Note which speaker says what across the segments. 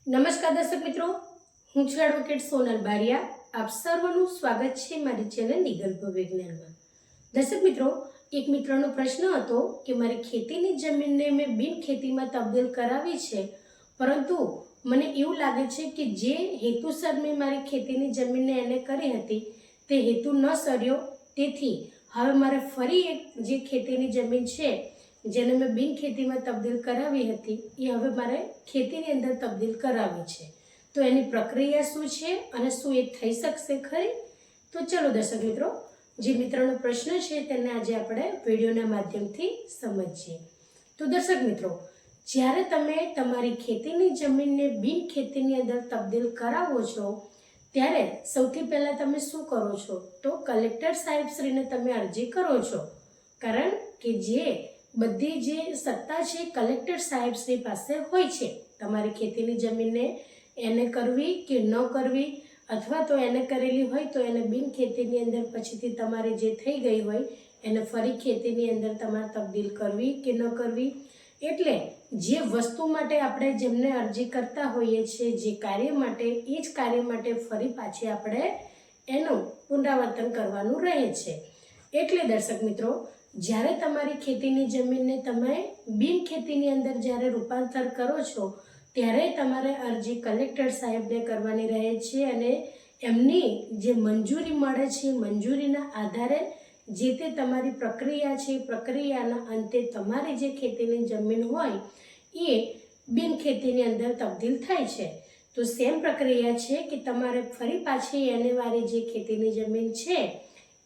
Speaker 1: નમસ્કાર દર્શક મિત્રો, હું છું એડવોકેટ સોનલ બારિયા. આપ સર્વનું સ્વાગત છે મારી ચેનલ લીગલ વિજ્ઞાનમાં. દર્શક મિત્રો, એક મિત્રનો પ્રશ્ન હતો કે મારી ખેતીની જમીનને મેં બિન ખેતીમાં તબદીલ કરાવી છે, પરંતુ મને એવું લાગે છે કે જે હેતુસર મેં મારી ખેતીની જમીનને એને કરી હતી તે હેતુ ન સર્યો. તેથી હવે મારે ફરી એક જે ખેતીની જમીન છે જેને મેં બિન ખેતીમાં તબદીલ કરાવી હતી એ હવે મારે ખેતીની અંદર તબદીલ કરાવી છે. તો એની પ્રક્રિયા શું છે અને શું એ થઈ શકશે ખરી? તો ચલો દર્શક મિત્રો, જે મિત્રનો પ્રશ્ન છે તેને આજે આપણે વિડીયોના માધ્યમથી સમજીએ. તો દર્શક મિત્રો, જ્યારે તમે તમારી ખેતીની જમીનને બિન ખેતીની અંદર તબદીલ કરાવો છો ત્યારે સૌથી પહેલાં તમે શું કરો છો? તો કલેક્ટર સાહેબશ્રીને તમે અરજી કરો છો, કારણ કે જે બધી જે સત્તા છે કલેક્ટર સાહેબશ્રી પાસે હોય છે. તમારી ખેતીની જમીનને એને કરવી કે ન કરવી, અથવા તો એને કરેલી હોય તો એને બિન ખેતીની અંદર પછીથી તમારી જે થઈ ગઈ હોય એને ફરી ખેતીની અંદર તમારે તબદીલ કરવી કે ન કરવી. એટલે જે વસ્તુ માટે આપણે જેમને અરજી કરતા હોઈએ છીએ, જે કાર્ય માટે, એ જ કાર્ય માટે ફરી પાછી આપણે એનું પુનરાવર્તન કરવાનું રહે છે. એટલે દર્શક મિત્રો, જ્યારે તમારી ખેતીની જમીનને તમે બિન ખેતીની અંદર જ્યારે રૂપાંતર કરો છો ત્યારે તમારે અરજી કલેક્ટર સાહેબને કરવાની રહે છે, અને એમની જે મંજૂરી મળે છે મંજૂરીના આધારે જે તે તમારી પ્રક્રિયા છે, પ્રક્રિયાના અંતે તમારી જે ખેતીની જમીન હોય એ બિન ખેતીની અંદર તબદીલ થાય છે. તો સેમ પ્રક્રિયા છે કે તમારે ફરી પાછી એને વાળી જે ખેતીની જમીન છે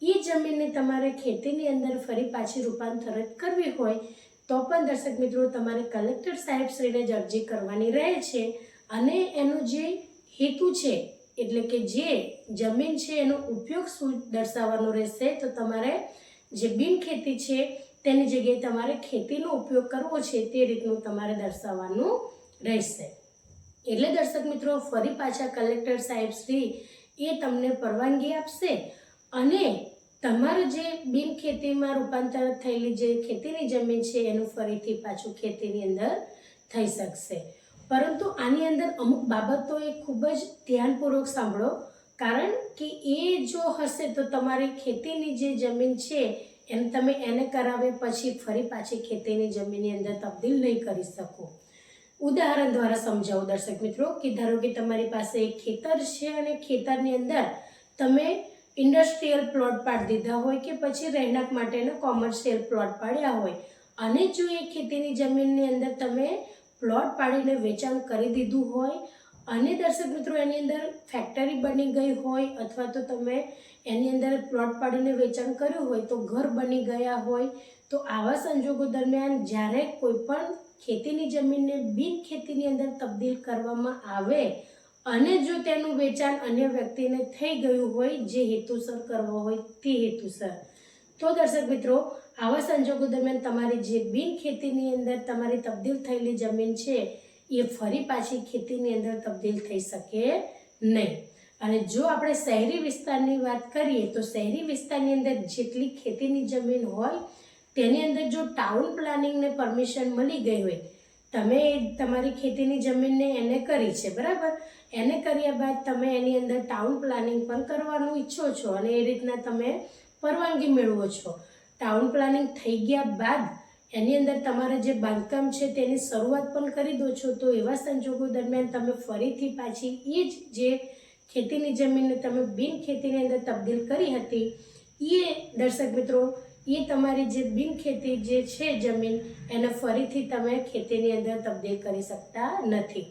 Speaker 1: એ જમીનને તમારે ખેતીની અંદર ફરી પાછી રૂપાંતરિત કરવી હોય તો પણ દર્શક મિત્રો તમારે કલેક્ટર સાહેબશ્રીને જ અરજી કરવાની રહે છે. અને એનો જે હેતુ છે, એટલે કે જે જમીન છે એનો ઉપયોગ શું દર્શાવવાનો રહેશે, તો તમારે જે બિન ખેતી છે તેની જગ્યાએ તમારે ખેતીનો ઉપયોગ કરવો છે તે રીતનું તમારે દર્શાવવાનું રહેશે. એટલે દર્શક મિત્રો, ફરી પાછા કલેક્ટર સાહેબશ્રી એ તમને પરવાનગી આપશે અને તમારું જે બિન ખેતીમાં રૂપાંતર થયેલી જે ખેતીની જમીન છે એનું ફરીથી પાછું ખેતીની અંદર થઈ શકશે. પરંતુ આની અંદર અમુક બાબતો એ ખૂબ જ ધ્યાનપૂર્વક સાંભળો, કારણ કે એ જો હશે તો તમારી ખેતીની જે જમીન છે એને તમે એને કરાવે પછી ફરી પાછી ખેતીની જમીનની અંદર તબદીલ નહીં કરી શકો. ઉદાહરણ દ્વારા સમજાવું દર્શક મિત્રો, કે ધારો કે તમારી પાસે એક ખેતર છે અને ખેતરની અંદર તમે ઇન્ડસ્ટ્રીયલ પ્લોટ પાડી દીધા હોય કે પછી રહેણાંક માટેનો કોમર્શિયલ પ્લોટ પાડ્યા હોય, અને જો એ ખેતીની જમીનની અંદર તમે પ્લોટ પાડીને વેચાણ કરી દીધું હોય અને દર્શક મિત્રો એની અંદર ફેક્ટરી બની ગઈ હોય, અથવા તો તમે એની અંદર પ્લોટ પાડીને વેચાણ કર્યું હોય તો ઘર બની ગયા હોય, તો આવા સંજોગો દરમિયાન જ્યારે કોઈ પણ ખેતીની જમીનને બિન ખેતીની અંદર તબદીલ કરવામાં આવે અને જો તેનું વેચાણ અન્ય વ્યક્તિને થઈ ગયું હોય જે હેતુસર કરવો હોય તે હેતુસર, તો દર્શક મિત્રો આવા સંજોગો દરમિયાન તમારી જે બિન ખેતીની અંદર તમારી તબદીલ થયેલી જમીન છે એ ફરી પાછી ખેતીની અંદર તબદીલ થઈ શકે નહીં. અને જો આપણે શહેરી વિસ્તારની વાત કરીએ તો શહેરી વિસ્તારની અંદર જેટલી ખેતીની જમીન હોય તેની અંદર જો ટાઉન પ્લાનિંગને પરમિશન મળી ગઈ હોય, તમે તમારી ખેતીની જમીનને એને કરી છે, બરાબર, એને કર્યા બાદ તમે એની અંદર ટાઉન પ્લાનિંગ પણ કરવાનું ઈચ્છો છો અને એ રીતના તમે પરવાનગી મેળવો છો. ટાઉન પ્લાનિંગ થઈ ગયા બાદ એની અંદર તમારે જે બાંધકામ છે તેની શરૂઆત પણ કરી દો છો, તો એવા સંજોગો દરમિયાન તમે ફરીથી પાછી એ જ જે ખેતીની જમીનને તમે બિન ખેતીની અંદર તબદીલ કરી હતી એ દર્શક મિત્રો એ તમારી જે બિન ખેતી જે છે જમીન એને ફરીથી તમે ખેતીની અંદર તબદીલ કરી શકતા નથી.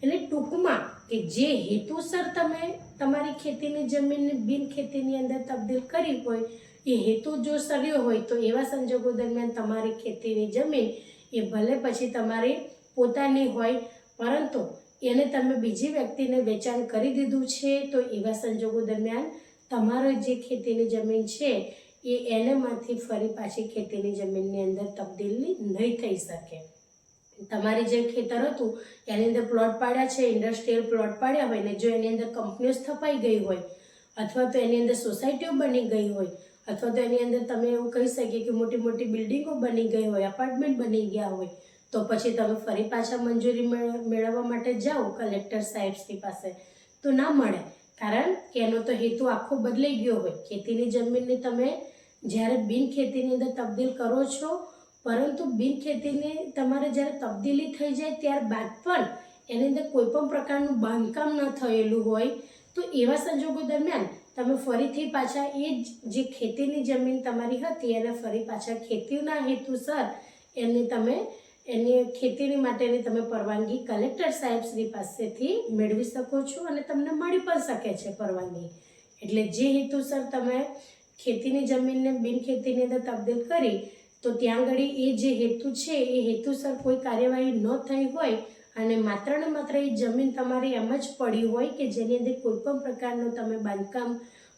Speaker 1: એટલે ટૂંકમાં કે જે હેતુસર તમે તમારી ખેતીની જમીનને બિન ખેતીની અંદર તબદીલ કરી હોય એ હેતુ જો સર્યો હોય તો એવા સંજોગો દરમિયાન તમારી ખેતીની જમીન એ ભલે પછી તમારી પોતાની હોય, પરંતુ એને તમે બીજી વ્યક્તિને વેચાણ કરી દીધું છે, તો એવા સંજોગો દરમિયાન તમારી જે ખેતીની જમીન છે એ એનામાંથી ફરી પાછી ખેતીની જમીનની અંદર તબદીલી નહીં થઈ શકે. તમારી જે ખેતર હતું એની અંદર પ્લોટ પાડ્યા છે, ઇન્ડસ્ટ્રીયલ પ્લોટ પાડ્યા હોય ને જો એની અંદર કંપનીઓ સ્થપાઈ ગઈ હોય, અથવા તો એની અંદર સોસાયટીઓ બની ગઈ હોય, અથવા તો એની અંદર તમે એવું કહી શકીએ કે મોટી મોટી બિલ્ડિંગો બની ગઈ હોય, અપાર્ટમેન્ટ બની ગયા હોય, તો પછી તમે ફરી પાછા મંજૂરી મેળવવા માટે જાઓ કલેક્ટર સાહેબશ્રી પાસે તો ના મળે, કારણ કે એનો તો હેતુ આખો બદલાઈ ગયો હોય. ખેતીની જમીનને તમે જ્યારે બિન ખેતીની અંદર તબદીલ કરો છો, પરંતુ બિન ખેતીને તમારે જ્યારે તબદીલી થઈ જાય ત્યારબાદ પણ એની અંદર કોઈ પણ પ્રકારનું બાંધકામ ન થયેલું હોય તો એવા સંજોગો દરમિયાન તમે ફરીથી પાછા એ જે ખેતીની જમીન તમારી હતી એને ફરી પાછા ખેતીના હેતુસર એની ખેતીની માટેની તમે પરવાનગી કલેક્ટર સાહેબશ્રી પાસેથી મેળવી શકો છો અને તમને મળી પણ શકે છે પરવાનગી. એટલે જે હેતુસર તમે ખેતીની જમીનને બિન ખેતીની અંદર તબદીલ કરી તો ત્યાં આગળ એ જે હેતુ છે એ હેતુસર કોઈ કાર્યવાહી ન થઈ હોય અને માત્ર ને માત્ર એ જમીન તમારી એમ જ પડી હોય કે જેની અંદર કોઈ પણ પ્રકારનું તમે બાંધકામ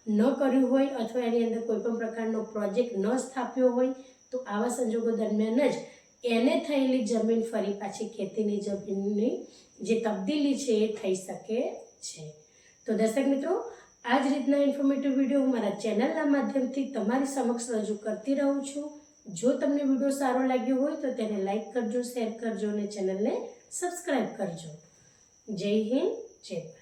Speaker 1: ન કર્યું હોય અથવા એની અંદર કોઈ પણ પ્રકારનો પ્રોજેક્ટ ન સ્થાપ્યો હોય તો આવા સંજોગો દરમિયાન જ એને થયેલી જમીન ફરી પાછી ખેતીની જમીનની જે તબદીલી છે એ થઈ શકે છે. તો દર્શક મિત્રો, આ જ રીતના ઇન્ફોર્મેટિવ વિડીયો હું મારા ચેનલના માધ્યમથી તમારી સમક્ષ રજૂ કરતી રહું છું. જો તમને વિડીયો સારો લાગ્યો હોય તો તેને લાઈક કરજો, શેર કરજો અને ચેનલને સબસ્ક્રાઈબ કરજો. જય હિન્દ, જય ભારત.